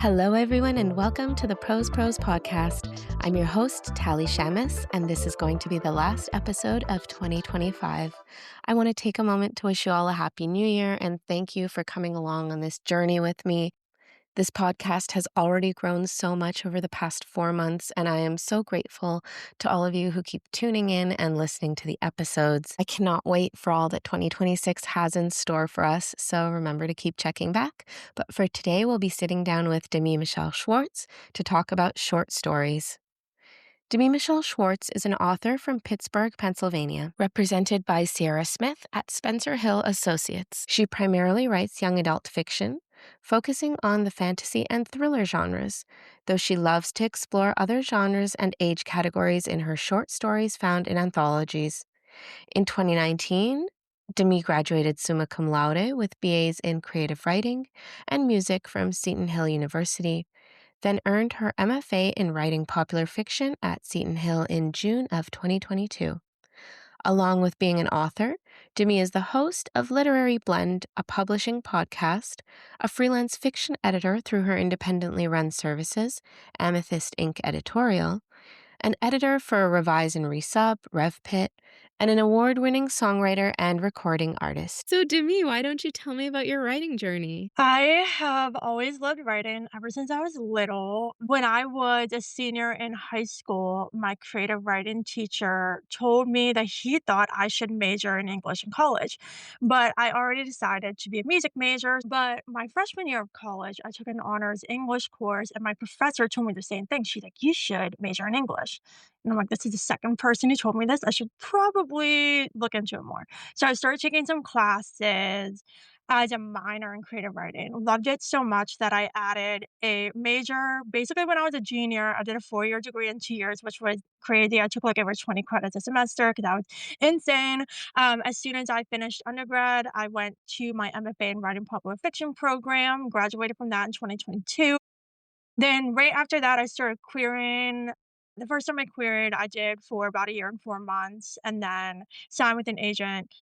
Hello, everyone, and welcome to the Pros podcast. I'm your host, Tally Shamus, and this is going to be the last episode of 2025. I want to take a moment to wish you all a happy new year and thank you for coming along on this journey with me. This podcast has already grown so much over the past 4 months, and I am so grateful to all of you who keep tuning in and listening to the episodes. I cannot wait for all that 2026 has in store for us, so remember to keep checking back. But for today, we'll be sitting down with Demi Michelle Schwartz to talk about short stories. Demi Michelle Schwartz is an author from Pittsburgh, Pennsylvania, represented by Ciara Smith at Spencerhill Associates. She primarily writes young adult fiction, focusing on the fantasy and thriller genres, though she loves to explore other genres and age categories in her short stories found in anthologies. In 2019, Demi graduated summa cum laude with BAs in creative writing and music from Seton Hill University, then earned her MFA in writing popular fiction at Seton Hill in June of 2022. Along with being an author, Demi is the host of Literary Blend, a publishing podcast, a freelance fiction editor through her independently run services, Amethyst Ink Editorial, an editor for Revise Resub, RevPit, and an award-winning songwriter and recording artist. So, Demi, why don't you tell me about your writing journey? I have always loved writing ever since I was little. When I was a senior in high school, my creative writing teacher told me that he thought I should major in English in college. But I already decided to be a music major. But my freshman year of college, I took an honors English course, and my professor told me the same thing. She's like, "You should major in English." And I'm like, "This is the second person who told me this. I should probably look into it more." So I started taking some classes as a minor in creative writing. Loved it so much that I added a major. Basically, when I was a junior, I did a 4-year degree in 2 years, which was crazy. I took like over 20 credits a semester because that was insane. As soon as I finished undergrad, I went to my MFA in writing popular fiction program, graduated from that in 2022. Then, right after that, I started querying. The first time I queried, I did for about a year and 4 months, and then signed with an agent,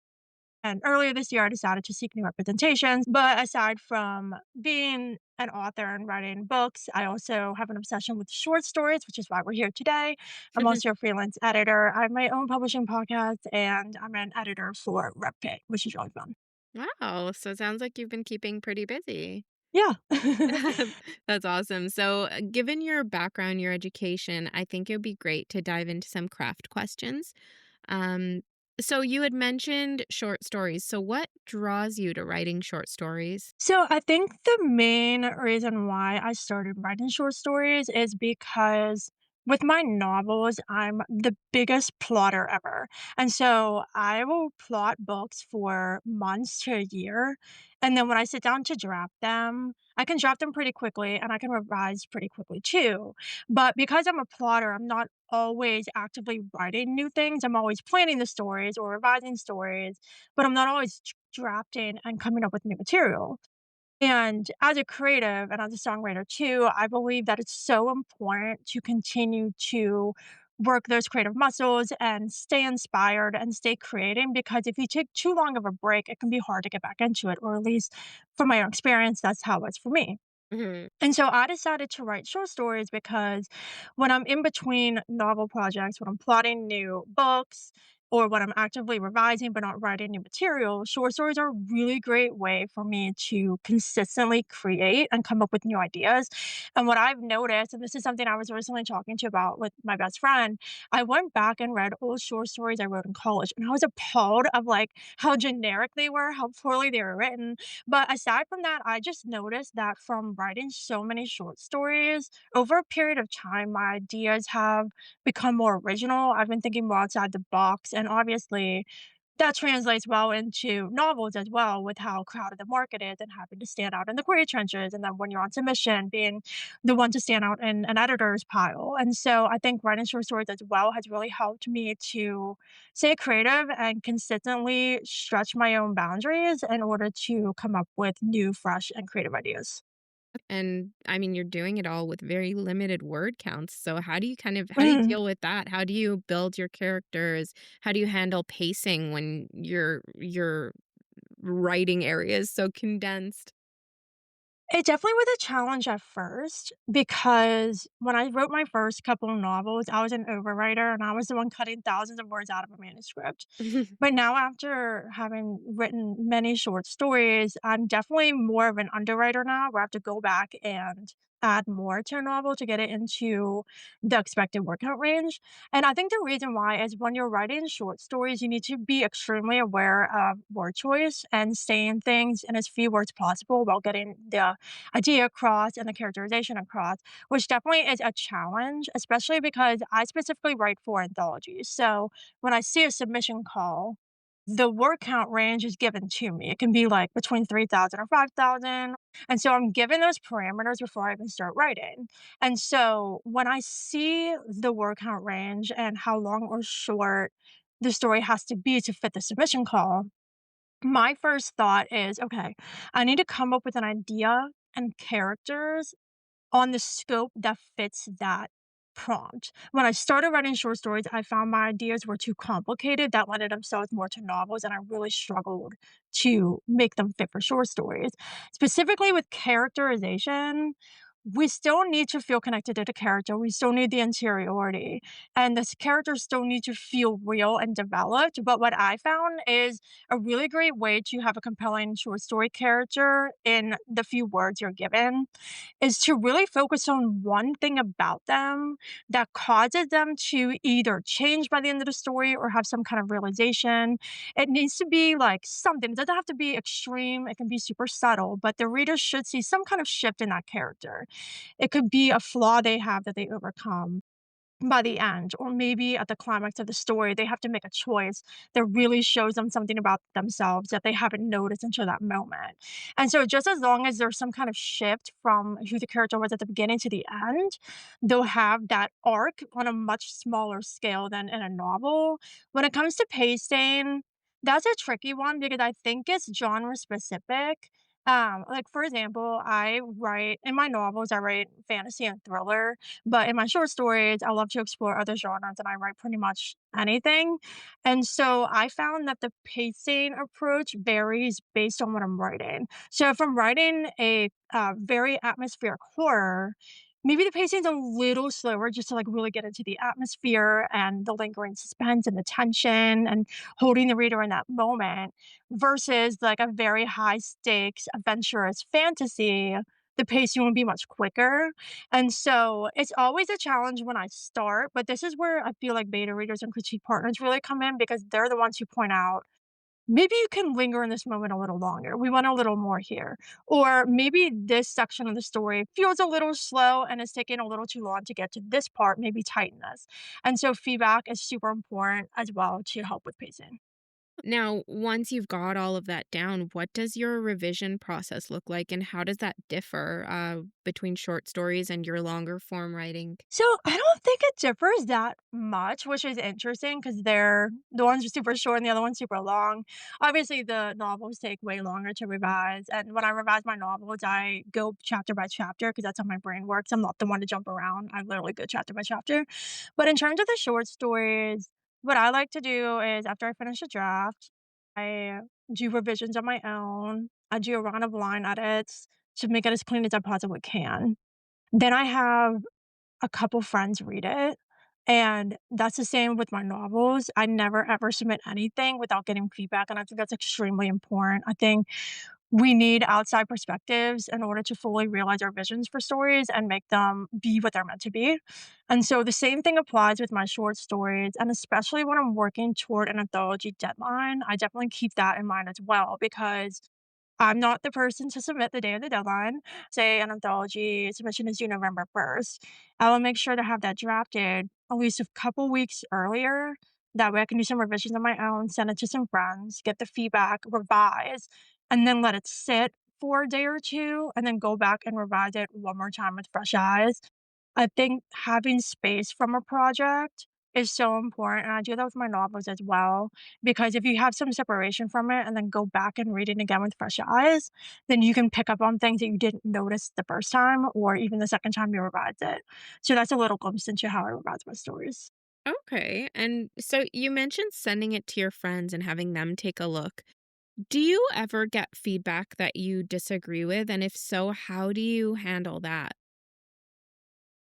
and earlier this year, I decided to seek new representations. But aside from being an author and writing books, I also have an obsession with short stories, which is why we're here today. I'm also a freelance editor. I have my own publishing podcast, and I'm an editor for RepPit, which is really fun. Wow, so it sounds like you've been keeping pretty busy. Yeah. That's awesome. So, given your background, your education, I think it would be great to dive into some craft questions. Um, so, you had mentioned short stories. So, what draws you to writing short stories? So I think the main reason why I started writing short stories is because with my novels, I'm the biggest plotter ever. And so I will plot books for months to a year. And then when I sit down to draft them, I can draft them pretty quickly and I can revise pretty quickly too. But because I'm a plotter, I'm not always actively writing new things. I'm always planning the stories or revising stories, but I'm not always drafting and coming up with new material. And as a creative and as a songwriter too, I believe that it's so important to continue to work those creative muscles and stay inspired and stay creating, because if you take too long of a break, it can be hard to get back into it, or at least from my own experience, that's how it's for me. Mhm. And so I decided to write short stories because when I'm in between novel projects, when I'm plotting new books, or when I'm actively revising but not writing new material, short stories are a really great way for me to consistently create and come up with new ideas. And what I've noticed, and this is something I was recently talking to about with my best friend, I went back and read old short stories I wrote in college, and I was appalled of like how generic they were, how poorly they were written. But aside from that, I just noticed that from writing so many short stories, over a period of time, my ideas have become more original. I've been thinking more outside the box. And obviously, that translates well into novels as well, with how crowded the market is and having to stand out in the query trenches. And then when you're on submission, being the one to stand out in an editor's pile. And so I think writing short stories as well has really helped me to stay creative and consistently stretch my own boundaries in order to come up with new, fresh, and creative ideas. And I mean, you're doing it all with very limited word counts. So, how do you deal with that? How do you build your characters? How do you handle pacing when your writing area is so condensed? It definitely was a challenge at first because when I wrote my first couple of novels, I was an overwriter and I was the one cutting thousands of words out of a manuscript. But now after having written many short stories, I'm definitely more of an underwriter now where I have to go back and add more to a novel to get it into the expected word count range. And I think the reason why is when you're writing short stories, you need to be extremely aware of word choice and saying things in as few words possible while getting the idea across and the characterization across, which definitely is a challenge, especially because I specifically write for anthologies. So when I see a submission call, the word count range is given to me. It can be like between 3,000 or 5,000. And so I'm given those parameters before I even start writing. And so when I see the word count range and how long or short the story has to be to fit the submission call, my first thought is okay, I need to come up with an idea and characters on the scope that fits that prompt. When I started writing short stories, I found my ideas were too complicated that lended themselves more to novels, and I really struggled to make them fit for short stories. Specifically with characterization, we still need to feel connected to the character. We still need the interiority, and this characters still need to feel real and developed. But what I found is a really great way to have a compelling short story character in the few words you're given is to really focus on one thing about them that causes them to either change by the end of the story or have some kind of realization. It needs to be like something. It doesn't have to be extreme. It can be super subtle, but the reader should see some kind of shift in that character. It could be a flaw they have that they overcome by the end, or maybe at the climax of the story, they have to make a choice that really shows them something about themselves that they haven't noticed until that moment. And so, just as long as there's some kind of shift from who the character was at the beginning to the end, they'll have that arc on a much smaller scale than in a novel. When it comes to pacing, that's a tricky one because I think it's genre specific. Like for example, I write in my novels, I write fantasy and thriller, but in my short stories, I love to explore other genres and I write pretty much anything. And so I found that the pacing approach varies based on what I'm writing. So if I'm writing a very atmospheric horror, maybe the pacing's a little slower just to like really get into the atmosphere and the lingering suspense and the tension and holding the reader in that moment versus like a very high stakes adventurous fantasy. The pacing will be much quicker, and so it's always a challenge when I start, but this is where I feel like beta readers and critique partners really come in because they're the ones who point out, maybe you can linger in this moment a little longer. We want a little more here. Or maybe this section of the story feels a little slow and it's taking a little too long to get to this part. Maybe tighten this. And so feedback is super important as well to help with pacing. Now, once you've got all of that down, what does your revision process look like, and how does that differ between short stories and your longer form writing? So I don't think it differs that much, which is interesting because they're the ones are super short and the other one's super long. Obviously, the novels take way longer to revise, and when I revise my novels, I go chapter by chapter because that's how my brain works. I'm not the one to jump around. I literally go chapter by chapter. But in terms of the short stories, what I like to do is after I finish a draft, I do revisions on my own. I do a round of line edits to make it as clean as I possibly can. Then I have a couple friends read it, and that's the same with my novels. I never ever submit anything without getting feedback, and I think that's extremely important. I think we need outside perspectives in order to fully realize our visions for stories and make them be what they're meant to be. And so the same thing applies with my short stories, and especially when I'm working toward an anthology deadline, I definitely keep that in mind as well because I'm not the person to submit the day of the deadline. Say an anthology submission is due November 1st. I will make sure to have that drafted at least a couple weeks earlier. That way I can do some revisions on my own, send it to some friends, get the feedback, revise, and then let it sit for a day or two, and then go back and revise it one more time with fresh eyes. I think having space from a project is so important, and I do that with my novels as well, because if you have some separation from it and then go back and read it again with fresh eyes, then you can pick up on things that you didn't notice the first time or even the second time you revised it. So that's a little glimpse into how I revise my stories. Okay. And so you mentioned sending it to your friends and having them take a look. Do you ever get feedback that you disagree with? And if so, how do you handle that?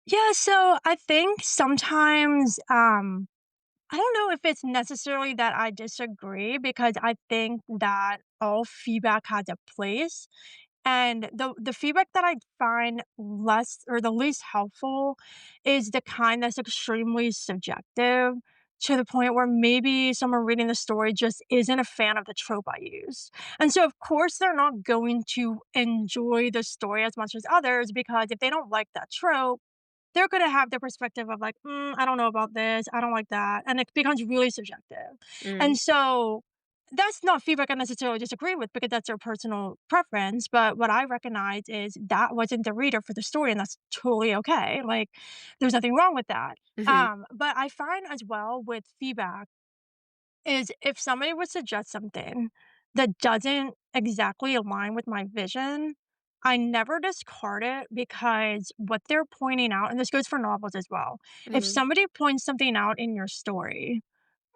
Yeah, so I think sometimes I don't know if it's necessarily that I disagree because I think that all feedback has a place. And the feedback that I find less or the least helpful is the kind that's extremely subjective to the point where maybe someone reading the story just isn't a fan of the trope I use. And so of course they're not going to enjoy the story as much as others because if they don't like that trope, they're gonna have their perspective of like, I don't know about this, I don't like that, and it becomes really subjective. Mm, And so that's not feedback I necessarily disagree with because that's their personal preference. But what I recognize is that wasn't the reader for the story, and that's totally okay. Like, there's nothing wrong with that. mhm, But I find as well with feedback is if somebody would suggest something that doesn't exactly align with my vision, I never discard it because what they're pointing out, and this goes for novels as well. If mhm, somebody points something out in your story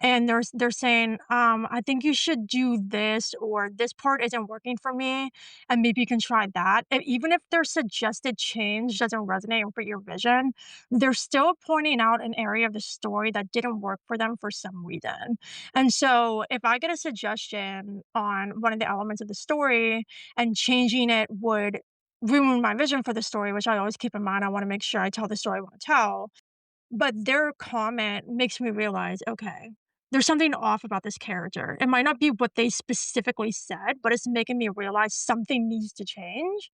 and they're saying, "I think you should do this," or "This part isn't working for me, and maybe you can try that." And even if their suggested change doesn't resonate with your vision, they're still pointing out an area of the story that didn't work for them for some reason. And so, if I get a suggestion on one of the elements of the story and changing it would ruin my vision for the story, which I always keep in mind, I wanna make sure I tell the story I wanna tell, but their comment makes me realize, okay, there's something off about this character. It might not be what they specifically said, but it's making me realize something needs to change.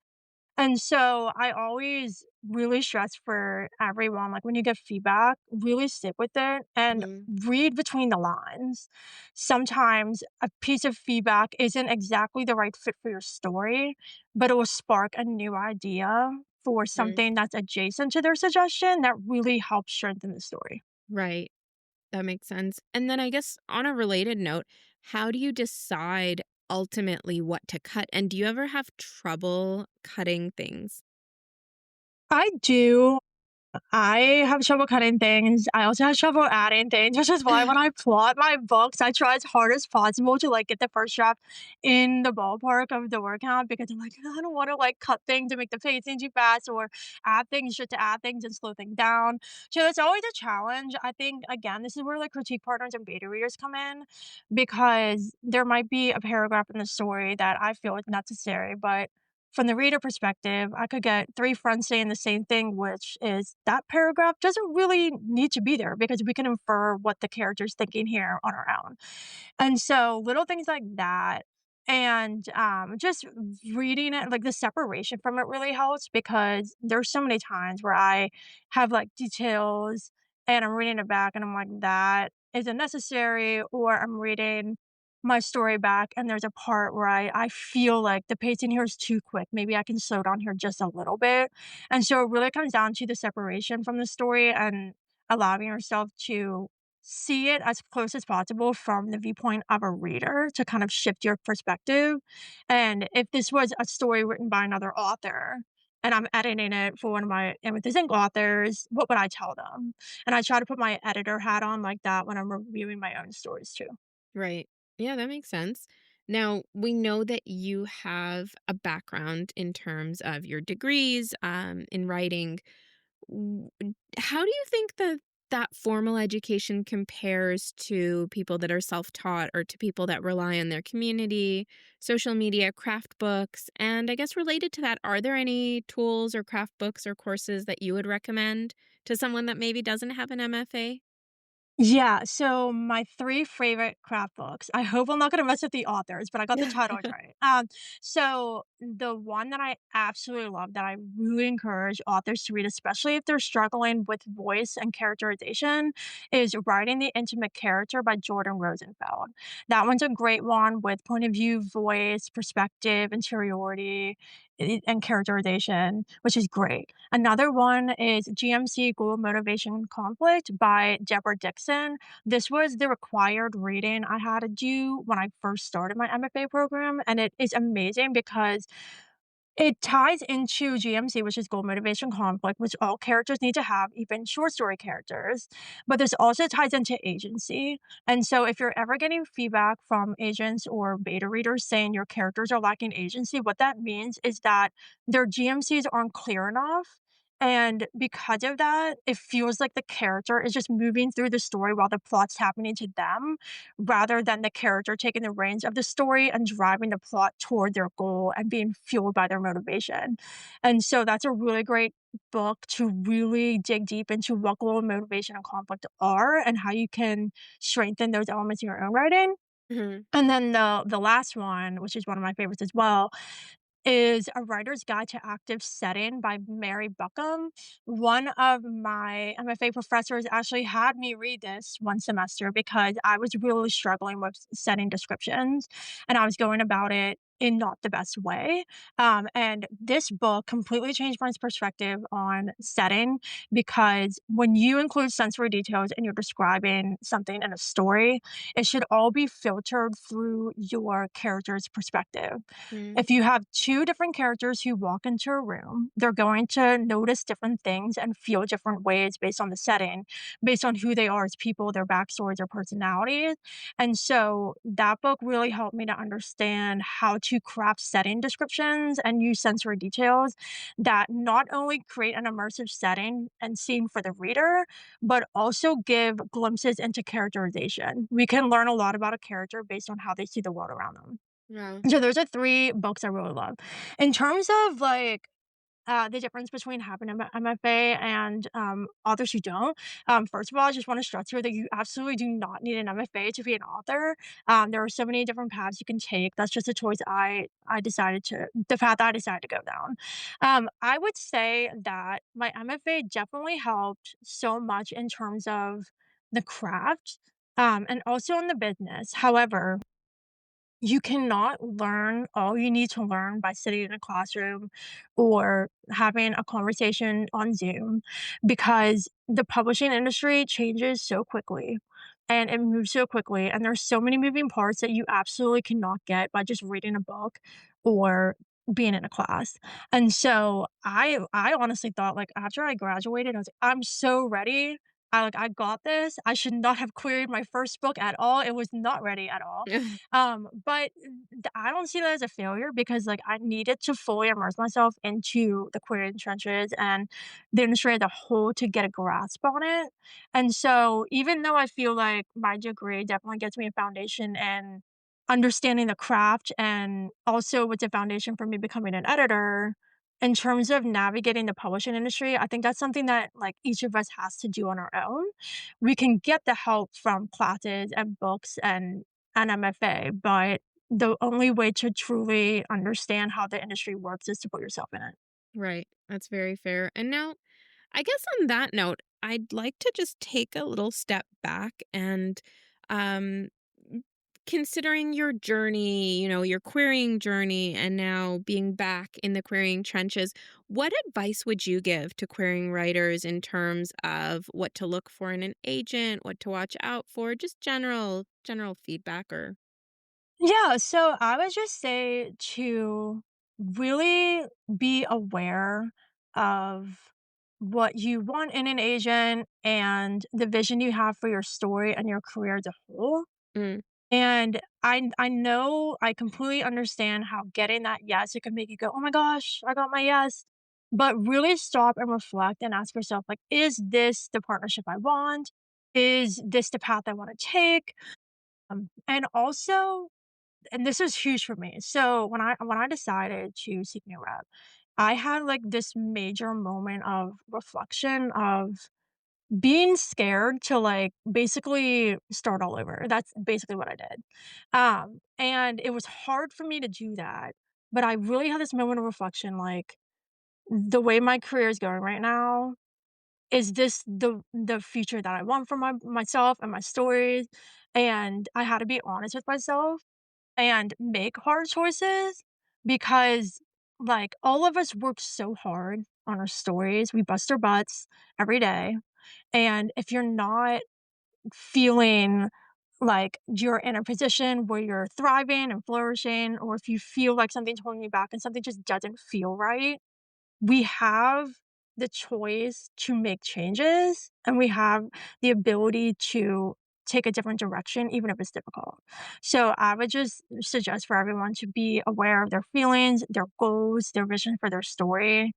And so I always really stress for everyone, like when you get feedback, really sit with it and mhm, read between the lines. Sometimes a piece of feedback isn't exactly the right fit for your story, but it will spark a new idea for mhm. something that's adjacent to their suggestion that really helps strengthen the story. Right. That makes sense. And then I guess on a related note, how do you decide ultimately what to cut? And do you ever have trouble cutting things? I do. I have trouble cutting things. I also have trouble adding things, which is why when I plot my books, I try as hard as possible to like get the first draft in the ballpark of the word count because I'm like, I don't want to like cut things to make the pacing too fast or add things just to add things and slow things down. So it's always a challenge. I think again, this is where like critique partners and beta readers come in because there might be a paragraph in the story that I feel is necessary, but from the reader perspective, I could get 3 friends saying the same thing, which is that paragraph doesn't really need to be there because we can infer what the character's thinking here on our own. And so little things like that and, just reading it, like, the separation from it really helps because there's so many times where I have, like, details and I'm reading it back and I'm like, "That isn't necessary," or I'm reading my story back and there's a part where I feel like the pacing here is too quick. Maybe I can slow down here just a little bit. And so it really comes down to the separation from the story and allowing yourself to see it as close as possible from the viewpoint of a reader to kind of shift your perspective. And if this was a story written by another author and I'm editing it for one of my Amethyst Ink authors, what would I tell them? And I try to put my editor hat on like that when I'm reviewing my own stories too. Right. Yeah, that makes sense. Now, we know that you have a background in terms of your degrees in writing. W- How do you think that that formal education compares to people that are self-taught or to people that rely on their community, social media, craft books? And I guess related to that, are there any tools or craft books or courses that you would recommend to someone that maybe doesn't have an MFA? Yeah, so my 3 favorite craft books, I hope I'm not gonna mess up the authors, but I got the titles right. So the one that I absolutely love that I really encourage authors to read, especially if they're struggling with voice and characterization, is Writing the Intimate Character by Jordan Rosenfeld. That one's a great one with point of view, voice, perspective, interiority, and characterization, which is great. Another one is GMC Goal Motivation Conflict by Deborah Dixon. This was the required reading I had to do when I first started my MFA program, and it is amazing because It ties into GMC, which is goal motivation conflict, which all characters need to have, even short story characters. But this also ties into agency. And so if you're ever getting feedback from agents or beta readers saying your characters are lacking agency, what that means is that their GMCs aren't clear enough. And because of that, it feels like the character is just moving through the story while the plot's happening to them, rather than the character taking the reins of the story and driving the plot toward their goal and being fueled by their motivation. And so that's a really great book to really dig deep into what goal, motivation, and conflict are and how you can strengthen those elements in your own writing. Mhm. And then the last one, which is one of my favorites as well, is A Writer's Guide to Active Setting by Mary Buckham. One of my MFA professors actually had me read this one semester because I was really struggling with setting descriptions, and I was going about it in not the best way. And this book completely changed my perspective on setting, because when you include sensory details and you're describing something in a story, it should all be filtered through your character's perspective. Mm. If you have two different characters who walk into a room, they're going to notice different things and feel different ways based on the setting, based on who they are as people, their backstories, their personalities. And so that book really helped me to understand how to craft setting descriptions and use sensory details that not only create an immersive setting and scene for the reader, but also give glimpses into characterization. We can learn a lot about a character based on how they see the world around them. Wow. So those are 3 books I really love. In terms of, like, the difference between having an MFA and, authors who don't, first of all, I just wanna stress here that you absolutely do not need an MFA to be an author. There are so many different paths you can take. That's just a choice I decided to the path I decided to go down. I would say that my MFA definitely helped so much in terms of the craft, and also in the business. However, you cannot learn all you need to learn by sitting in a classroom or having a conversation on Zoom, because the publishing industry changes so quickly and it moves so quickly. And there's so many moving parts that you absolutely cannot get by just reading a book or being in a class. And so I honestly thought, like, after I graduated, I was like, I'm so ready. I got this. I should not have queried my first book at all. It was not ready at all. But I don't see that as a failure, because, like, I needed to fully immerse myself into the queer trenches and the industry as a whole to get a grasp on it. And so even though I feel like my degree definitely gets me a foundation in understanding the craft, and also it's a foundation for me becoming an editor, in terms of navigating the publishing industry, I think that's something that, like, each of us has to do on our own. We can get the help from classes and books and an MFA, but the only way to truly understand how the industry works is to put yourself in it. Right. That's very fair. And now, I guess on that note, I'd like to just take a little step back and um m- considering your journey, your querying journey and now being back in the querying trenches, what advice would you give to querying writers in terms of what to look for in an agent, what to watch out for, just general feedback or Yeah, so I would just say to really be aware of what you want in an agent and the vision you have for your story and your career as a whole. mm, And I know I completely understand how getting that yes, it can make you go, "Oh my gosh, I got my yes." But really stop and reflect and ask yourself, like, is this the partnership I want? Is this the path I want to take? And also, and this was huge for me. So when I decided to seek new rep, I had, like, this major moment of reflection of being scared to, like, basically start all over. That's basically what I did. And it was hard for me to do that, but I really had this moment of reflection, like, the way my career is going right now, is this the future that I want for myself and my stories? And I had to be honest with myself and make hard choices, because, like, all of us work so hard on our stories. We bust our butts every day. And if you're not feeling like you're in a position where you're thriving and flourishing, or if you feel like something's holding you back and something just doesn't feel right, we have the choice to make changes and we have the ability to take a different direction, even if it's difficult. So I would just suggest for everyone to be aware of their feelings, their goals, their vision for their story,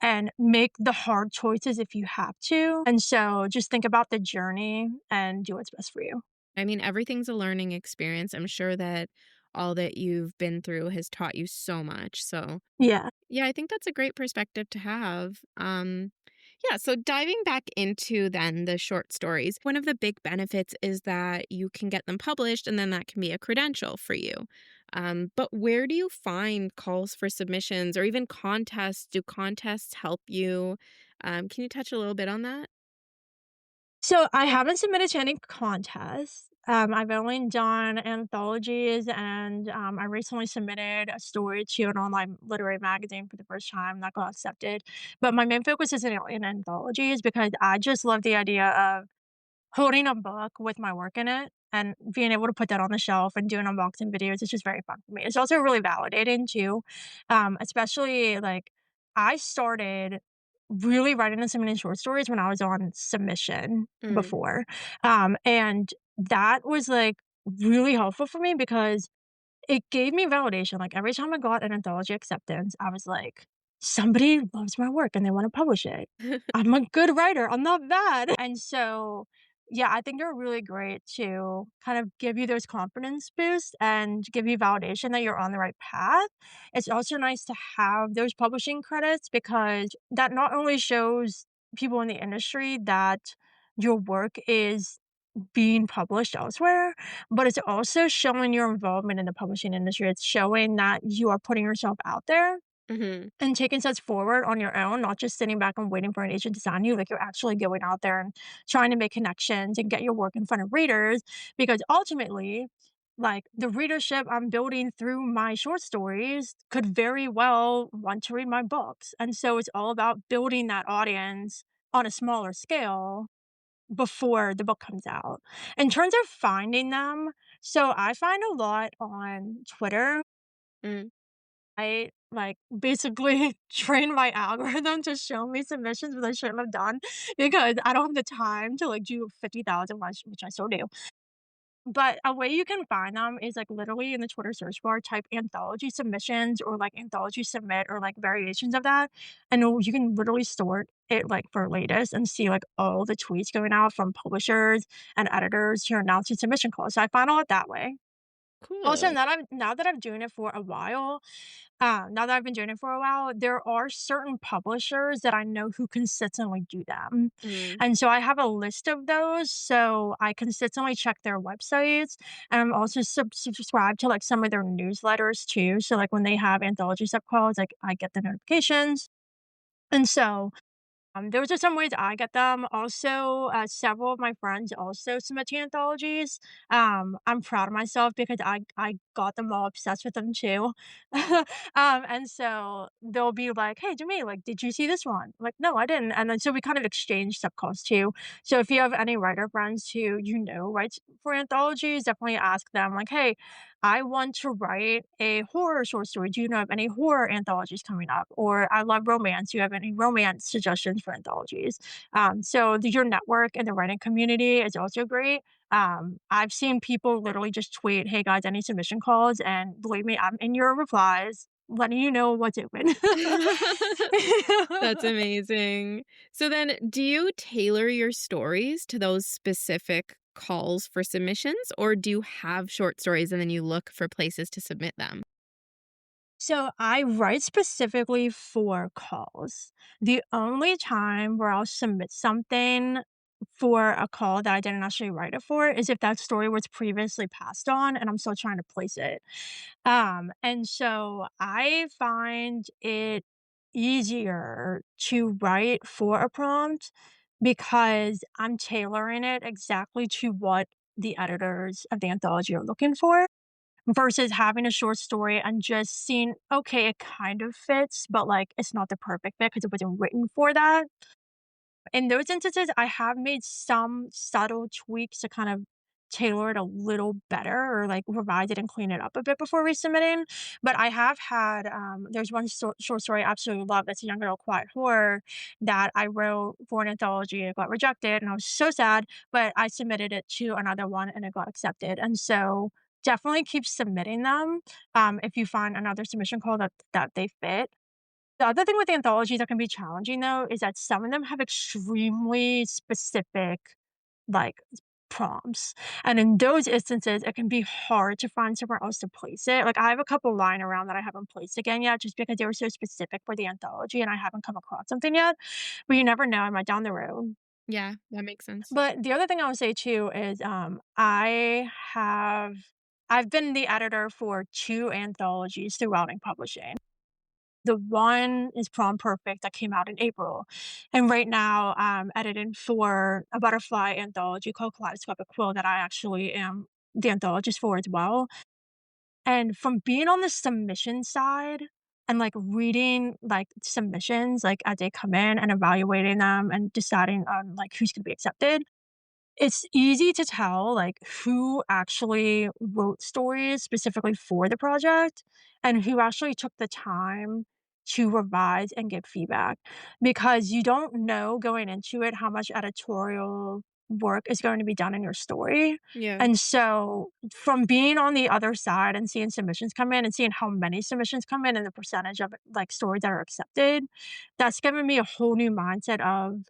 and make the hard choices if you have to. And so just think about the journey and do what's best for you. I mean, everything's a learning experience. I'm sure that all that you've been through has taught you so much. So, Yeah. yeah, I think that's a great perspective to have. Yeah, so diving back into then the short stories, one of the big benefits is that you can get them published and then that can be a credential for you. But where do you find calls for submissions or even contests? Do contests help you? Can you touch a little bit on that? So I haven't submitted to any contests. I've only done anthologies, and I recently submitted a story to an online literary magazine for the first time that got accepted. But my main focus is in anthologies because I just love the idea of holding a book with my work in it and being able to put that on the shelf and doing unboxing videos is just very fun for me. It's also really validating too, especially like I started really writing and submitting short stories when I was on submission Mm. before, and that was like really helpful for me because it gave me validation. Like every time I got an anthology acceptance, I was like, somebody loves my work and they want to publish it. I'm a good writer. I'm not bad. And so, yeah, I think they're really great to kind of give you those confidence boosts and give you validation that you're on the right path. It's also nice to have those publishing credits because that not only shows people in the industry that your work is being published elsewhere, but it's also showing your involvement in the publishing industry. It's showing that you are putting yourself out there Hmm. and taking steps forward on your own, not just sitting back and waiting for an agent to sign you. Like you're actually going out there and trying to make connections and get your work in front of readers because ultimately, like the readership I'm building through my short stories could very well want to read my books. And so it's all about building that audience on a smaller scale before the book comes out. In terms of finding them, so I find a lot on Twitter. Mm. I, like, basically train my algorithm to show me submissions that I shouldn't have done because I don't have the time to, like, do 50,000, which I still do. But a way you can find them is, like, literally in the Twitter search bar, type anthology submissions or, like, anthology submit or, like, variations of that, and you can literally sort it, like, for latest and see, like, all the tweets going out from publishers and editors who are announcing submission calls, so I find out that way. Also, Cool. now that I'm doing it for a while, now that I've been doing it for a while, there are certain publishers that I know who consistently do them. Mm. And so I have a list of those, so I consistently check their websites, and I'm also subscribed to, like, some of their newsletters too, so, like, when they have anthology sub calls, like, I get the notifications. And so those are some ways I get them. Also, several of my friends also submit to anthologies. I'm proud of myself because I got them all obsessed with them too. And so they'll be like, "Hey, Jimmy, like, did you see this one?" I'm like, "No, I didn't." And then so we kind of exchange sub calls too. So if you have any writer friends who you know writes for anthologies, definitely ask them like, "Hey, I want to write a horror short story. Do you know of any horror anthologies coming up?" Or I love romance. Do you have any romance suggestions for anthologies? So your network and the writing community is also great. I've seen people literally just tweet, "Hey guys, any submission calls?" And believe me, I'm in your replies, letting you know what's open. That's amazing. So then, do you tailor your stories to those specific calls for submissions, or do you have short stories and then you look for places to submit them? So I write specifically for calls. The only time where I'll submit something for a call that I didn't actually write it for is if that story was previously passed on and I'm still trying to place it. And so I find it easier to write for a prompt because I'm tailoring it exactly to what the editors of the anthology are looking for versus having a short story and just seeing, okay, it kind of fits, but like it's not the perfect fit because it wasn't written for that. In those instances, I have made some subtle tweaks to kind of tailor it a little better or like revise it and clean it up a bit before resubmitting. But I have had there's one short story I absolutely love that's a young adult quiet horror that I wrote for an anthology. It got rejected and I was so sad, but I submitted it to another one and it got accepted. And so definitely keep submitting them if you find another submission call that they fit. The other thing with anthologies that can be challenging though is that some of them have extremely specific like prompts. And in those instances, it can be hard to find somewhere else to place it. Like I have a couple lying around that I haven't placed again yet, just because they were so specific for the anthology and I haven't come across something yet. But you never know, I might down the road. Yeah, that makes sense. But the other thing I would say too is I've been the editor for two anthologies through Outing Publishing. The one is Prom Perfect that came out in April. And right now, I'm editing for a butterfly anthology called Kaleidoscopic Quill that I actually am the anthologist for as well. And from being on the submission side and like reading like submissions like as they come in and evaluating them and deciding on like who's going to be accepted, it's easy to tell, like, who actually wrote stories specifically for the project and who actually took the time to revise and give feedback, because you don't know going into it how much editorial work is going to be done in your story. Yeah, And so from being on the other side and seeing submissions come in and seeing how many submissions come in and the percentage of, like, stories that are accepted, that's given me a whole new mindset of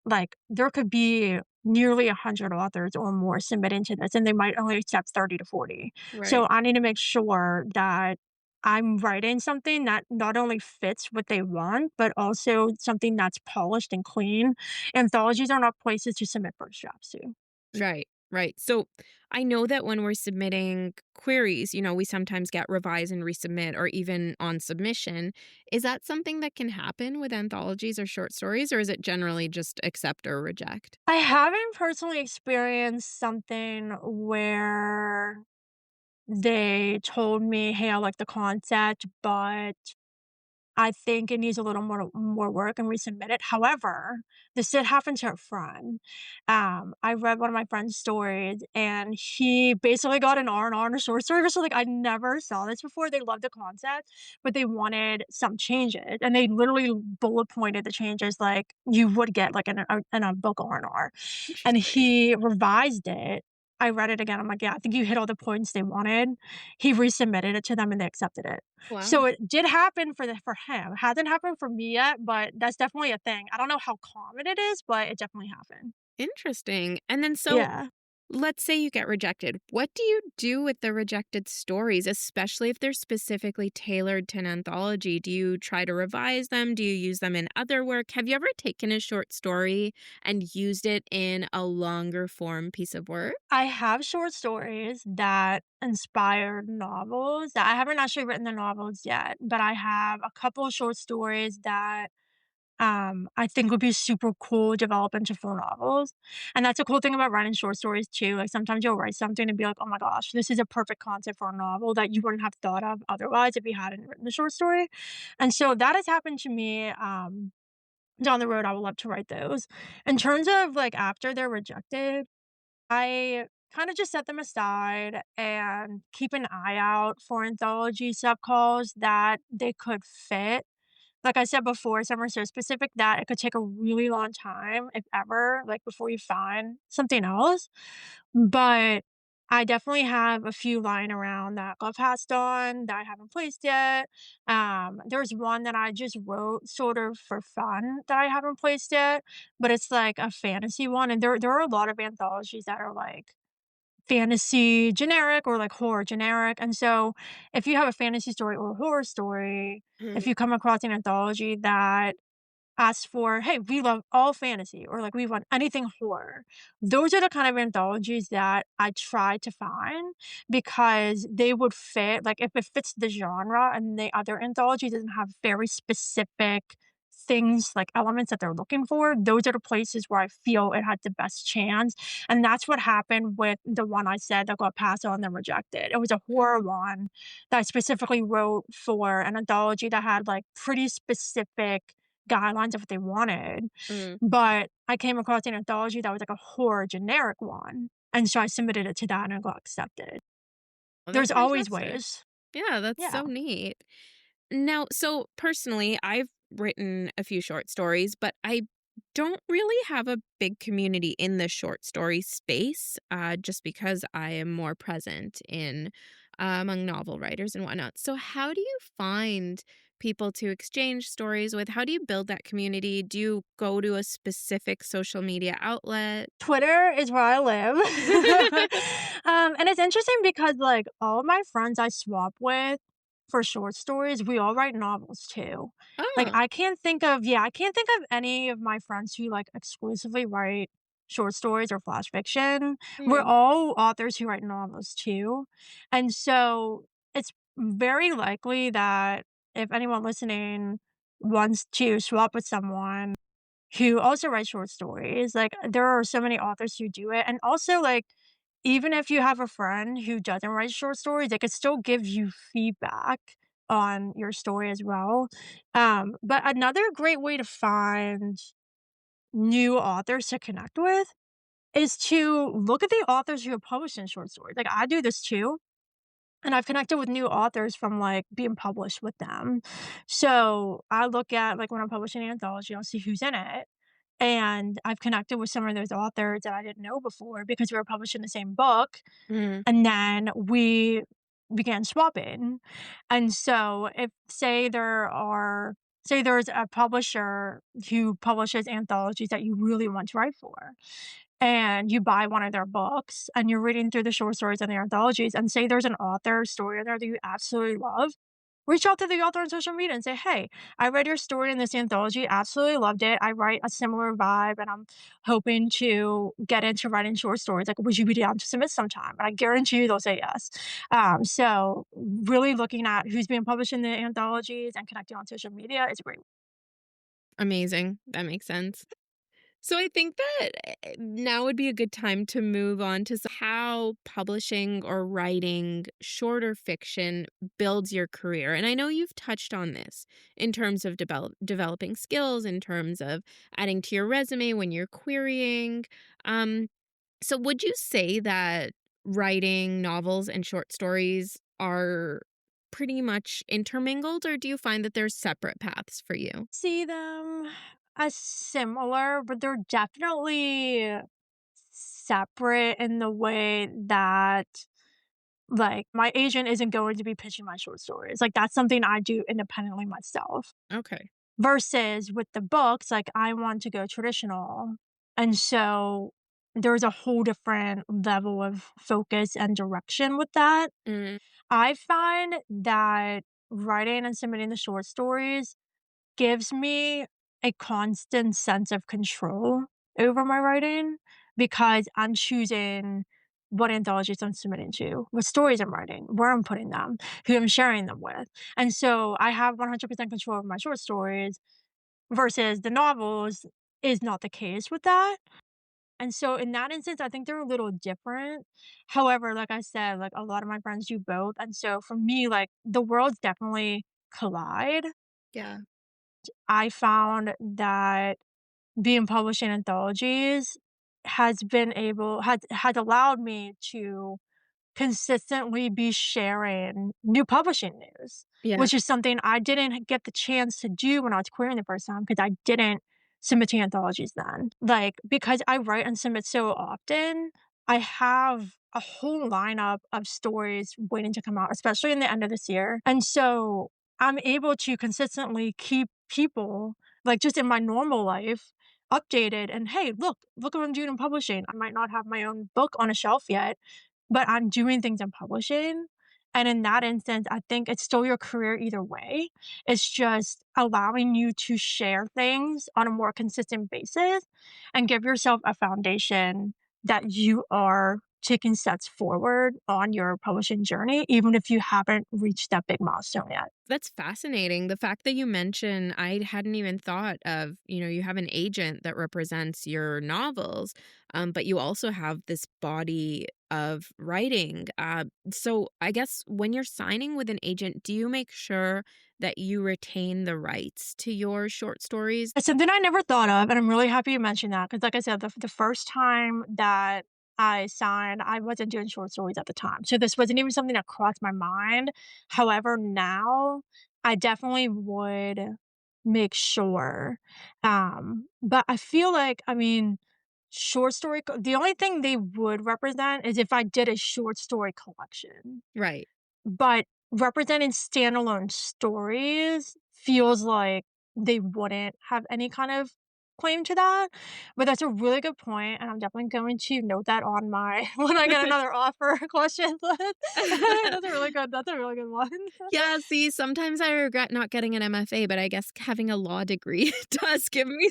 like, there could be nearly 100 authors or more submitting to this, and they might only accept 30 to 40. So right. I need to make sure that I'm writing something that not only fits what they want, but also something that's polished and clean. Anthologies are not places to submit first drafts to. Right, right. So I know that when we're submitting queries, we sometimes get revise and resubmit or even on submission. Is that something that can happen with anthologies or short stories, or is it generally just accept or reject? I haven't personally experienced something where they told me, "Hey, I like the concept, but I think it needs a little more work and resubmit it." However, this did happen to a friend. I read one of my friend's stories, and he basically got an R&R and a short story. So, like, I never saw this before. They loved the concept, but they wanted some changes, and they literally bullet pointed the changes like you would get, like, in a book R&R. And Interesting. he revised it. I read it again. I'm like, "Yeah, I think you hit all the points they wanted." He resubmitted it to them, and they accepted it. Wow. So it did happen for him. It hasn't happened for me yet, but that's definitely a thing. I don't know how common it is, but it definitely happened. Interesting. And then so Yeah. let's say you get rejected. What do you do with the rejected stories, especially if they're specifically tailored to an anthology? Do you try to revise them? Do you use them in other work? Have you ever taken a short story and used it in a longer form piece of work? I have short stories that inspired novels that I haven't actually written the novels yet, but I have a couple of short stories that I think would be super cool to develop into full novels. And that's a cool thing about writing short stories too. Like sometimes you'll write something and be like, oh my gosh, this is a perfect concept for a novel that you wouldn't have thought of otherwise if you hadn't written the short story. And so that has happened to me. Down the road, I would love to write those. In terms of like after they're rejected, I kind of just set them aside and keep an eye out for anthology sub calls that they could fit. Like I said before, some are so specific that it could take a really long time, if ever, like before you find something else. But I definitely have a few lying around that got passed on that I haven't placed yet. There's one that I just wrote sort of for fun that I haven't placed yet, but it's like a fantasy one. And there are a lot of anthologies that are like fantasy generic or like horror generic. And so if you have a fantasy story or a horror story, if Mhm. you come across an anthology that asks for, hey, we love all fantasy or like we want anything horror. Those are the kind of anthologies that I try to find because they would fit, like if it fits the genre and the other anthology doesn't have very specific things like elements that they're looking for, those are the places where I feel it had the best chance. And that's what happened with the one I said that got passed on and rejected. It was a horror one that I specifically wrote for an anthology that had like pretty specific guidelines of what they wanted, Mm. but I came across an anthology that was like a horror generic one, And so I submitted it to that and it got accepted. Well, There's that's always fantastic. ways. Yeah, that's Yeah. so neat. Now, so personally, I've written a few short stories, but I don't really have a big community in the short story space, just because I am more present in among novel writers and whatnot. So, how do you find people to exchange stories with? How do you build that community? Do you go to a specific social media outlet? Twitter is where I live. And it's interesting because, like, all of my friends I swap with for short stories, we all write novels too. Like, Oh, I can't think of any of my friends who, like, exclusively write short stories or flash fiction. We're hmm, all authors who write novels too. And so it's very likely that if anyone listening wants to swap with someone who also writes short stories. Like, there are so many authors who do it, and also, like, even if you have a friend who doesn't write short stories, they could still give you feedback on your story as well. But another great way to find new authors to connect with is to look at the authors who have published in short stories. Like, I do this too, and I've connected with new authors from, like, being published with them. So, I look at, like, when I'm publishing an anthology, I'll see who's in it, and I've connected with some of those authors that I didn't know before because we were publishing the same book, hmm, and then we began swapping. And so if say there's a publisher who publishes anthologies that you really want to write for, and you buy one of their books and you're reading through the short stories and the anthologies, and say there's an author story in there that you absolutely love, reach out to the author on social media and say, "Hey, I read your story in this anthology, absolutely loved it. I write a similar vibe and I'm hoping to get into writing short stories. Like, would you be down to submit sometime?" And I guarantee you they'll say yes. So really looking at who's being published in the anthologies and connecting on social media is great. amazing. That makes sense. So I think that now would be a good time to move on to how publishing or writing shorter fiction builds your career. And I know you've touched on this in terms of developing skills, in terms of adding to your resume when you're querying. Um, so would you say that writing novels and short stories are pretty much intermingled, or do you find that there's separate paths for you? See them as similar, but they're definitely separate in the way that, like, my agent isn't going to be pitching my short stories. Like, that's something I do independently myself. Okay. Versus with the books, like, I want to go traditional. And so there's a whole different level of focus and direction with that. Mm, I find that writing and submitting the short stories gives me a constant sense of control over my writing because I'm choosing what anthologies I'm submitting to, what stories I'm writing, where I'm putting them, who I'm sharing them with. And so I have 100% control over my short stories versus the novels is not the case with that. And so in that instance, I think they're a little different. However, like I said, like, a lot of my friends do both. And so for me, like, the worlds definitely collide. yeah. I found that being published in anthologies has allowed me to consistently be sharing new publishing news, Yeah. which is something I didn't get the chance to do when I was querying the first time because I didn't submit to anthologies then. Like, because I write and submit so often, I have a whole lineup of stories waiting to come out, especially in the end of this year. And so I'm able to consistently keep people, like, just in my normal life, updated and, hey, look what I'm doing in publishing. I might not have my own book on a shelf yet, but I'm doing things in publishing, and in that instance, I think it's still your career either way. It's just allowing you to share things on a more consistent basis and give yourself a foundation that you are taking steps forward on your publishing journey, even if you haven't reached that big milestone yet. That's fascinating. The fact that you mention, I hadn't even thought of, you have an agent that represents your novels, but you also have this body of writing. So I guess when you're signing with an agent, do you make sure that you retain the rights to your short stories? It's something I never thought of, and I'm really happy you mentioned that because, like I said, the first time that I wasn't doing short stories at the time. So this wasn't even something that crossed my mind. However, now I definitely would make sure. But I feel like, I mean, the only thing they would represent is if I did a short story collection. Right. But representing standalone stories feels like they wouldn't have any kind of claim to that, but that's a really good point, and I'm definitely going to note that on my when I get another offer question list. That's a really good one. Yeah, see, sometimes I regret not getting an MFA, but I guess having a law degree does give me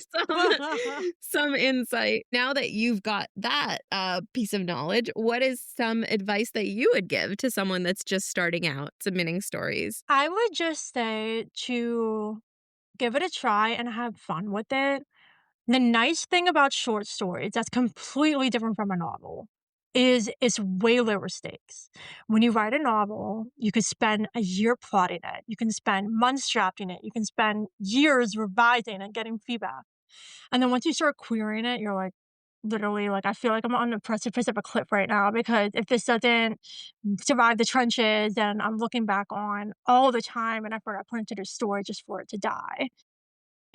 some insight. Now that you've got that piece of knowledge, what is some advice that you would give to someone that's just starting out submitting stories? I would just say to give it a try and have fun with it. The nice thing about short stories that's completely different from a novel is it's way lower stakes. When you write a novel, you could spend a year plotting it. You can spend months drafting it. You can spend years revising and getting feedback. And then once you start querying it, you're like, literally, like, I feel like I'm on the precipice of a cliff right now because if this doesn't survive the trenches, then I'm looking back on all the time and effort I put into the story just for it to die.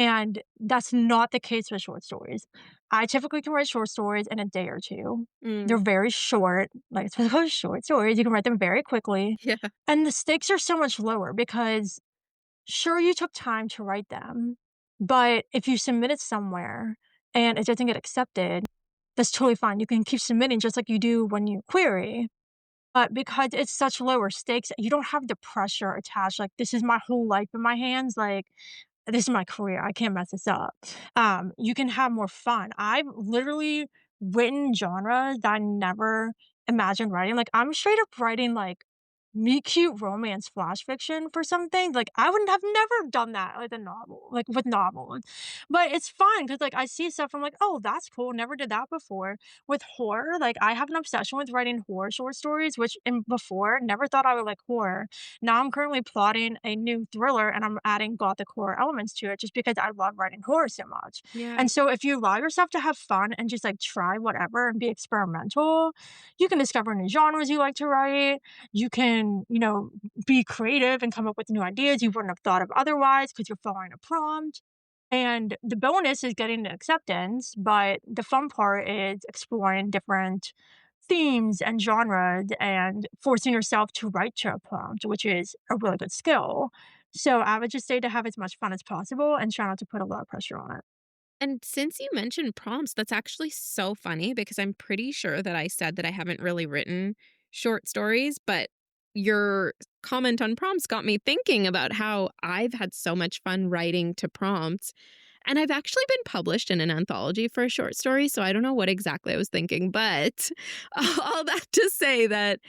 And that's not the case with short stories. I typically can write short stories in a day or 2. They're Mm, very short, like, it's those short stories, you can write them very quickly, yeah. and the stakes are so much lower because, sure, you took time to write them, but if you submit it somewhere and it doesn't get accepted, that's totally fine. You can keep submitting just like you do when you query, but because it's such lower stakes, you don't have the pressure attached, like, "This is my whole life in my hands," like, this is my career. I can't mess this up. You can have more fun. I've literally written genres that I never imagined writing. Like, I'm straight up writing like meet cute romance flash fiction for some things. Like, I would have never done that with a novel, like with novels. But it's fun because like I see stuff, I'm like, oh, that's cool. Never did that before. With horror, like I have an obsession with writing horror short stories, which in before never thought I would like horror. Now I'm currently plotting a new thriller and I'm adding gothic horror elements to it just because I love writing horror so much. Yeah. And so if you allow yourself to have fun and just like try whatever and be experimental, you can discover new genres you like to write. You can, be creative and come up with new ideas you wouldn't have thought of otherwise because you're following a prompt. And the bonus is getting the acceptance, but the fun part is exploring different themes and genres and forcing yourself to write to a prompt, which is a really good skill. So I would just say to have as much fun as possible and try not to put a lot of pressure on it. And since you mentioned prompts, that's actually so funny because I'm pretty sure that I said that I haven't really written short stories, but your comment on prompts got me thinking about how I've had so much fun writing to prompts. And I've actually been published in an anthology for a short story, so I don't know what exactly I was thinking, but all that to say that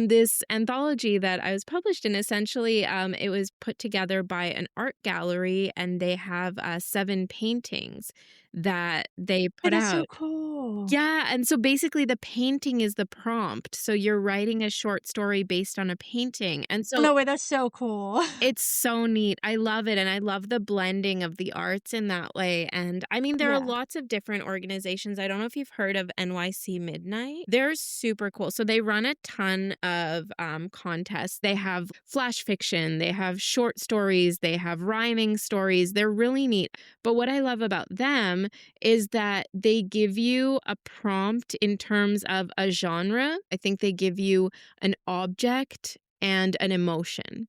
this anthology that I was published in, essentially, it was put together by an art gallery, and they have 7 paintings that they It put is so out. cool. Yeah, and so basically the painting is the prompt. So you're writing a short story based on a painting. And so No way, that's so cool. it's so neat. I love it, and I love the blending of the arts in that way, and, I mean, there are Yeah. lots of different organizations. I don't know if you've heard of NYC Midnight. They're super cool. So they run a ton of, contests. They have flash fiction, they have short stories, they have rhyming stories. They're really neat. But what I love about them is that they give you a prompt in terms of a genre. I think they give you an object and an emotion.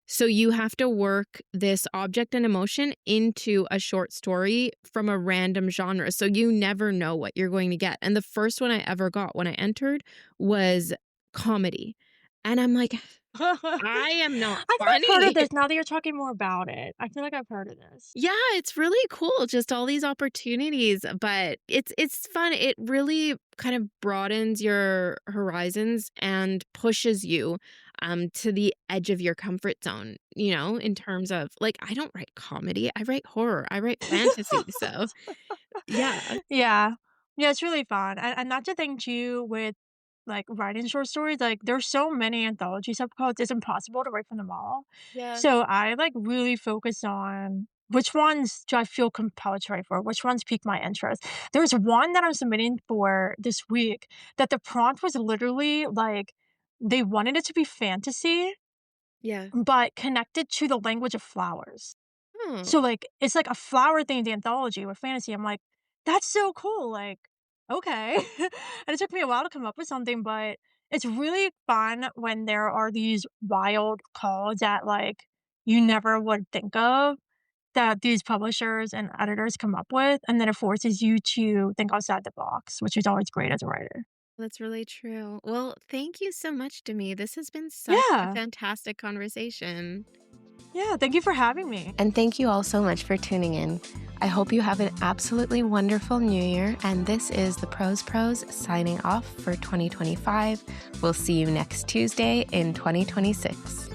So you have to work this object and emotion into a short story from a random genre. So you never know what you're going to get. And the first one I ever got when I entered was comedy. And I'm like, I I am not think I've heard of funny. this now that you're talking more about it. I feel like I've heard of this. Yeah, it's really cool, just all these opportunities, but it's fun. It really kind of broadens your horizons and pushes you to the edge of your comfort zone, in terms of like I don't write comedy, I write horror, I write fantasy. So, yeah. Yeah. Yeah, it's really fun, and that's the thing too with, like, writing short stories, like, there's so many anthology subcultures, it's impossible to write from them all. Yeah. So I, like, really focus on which ones do I feel compelled to write for? Which ones pique my interest? There's one that I'm submitting for this week that the prompt was literally like they wanted it to be fantasy, Yeah. but connected to the language of flowers. Oh, So, like, it's like a flower themed anthology with fantasy. I'm like, "That's so cool." Like, okay. And it took me a while to come up with something, but it's really fun when there are these wild calls that, like, you never would think of that these publishers and editors come up with, and then it forces you to think outside the box, which is always great as a writer. that's really true. Well, thank you so much, Demi. This has been such a Yeah. fantastic conversation. Yeah, thank you for having me. And thank you all so much for tuning in. I hope you have an absolutely wonderful new year. And this is the Pros signing off for 2025. We'll see you next Tuesday in 2026.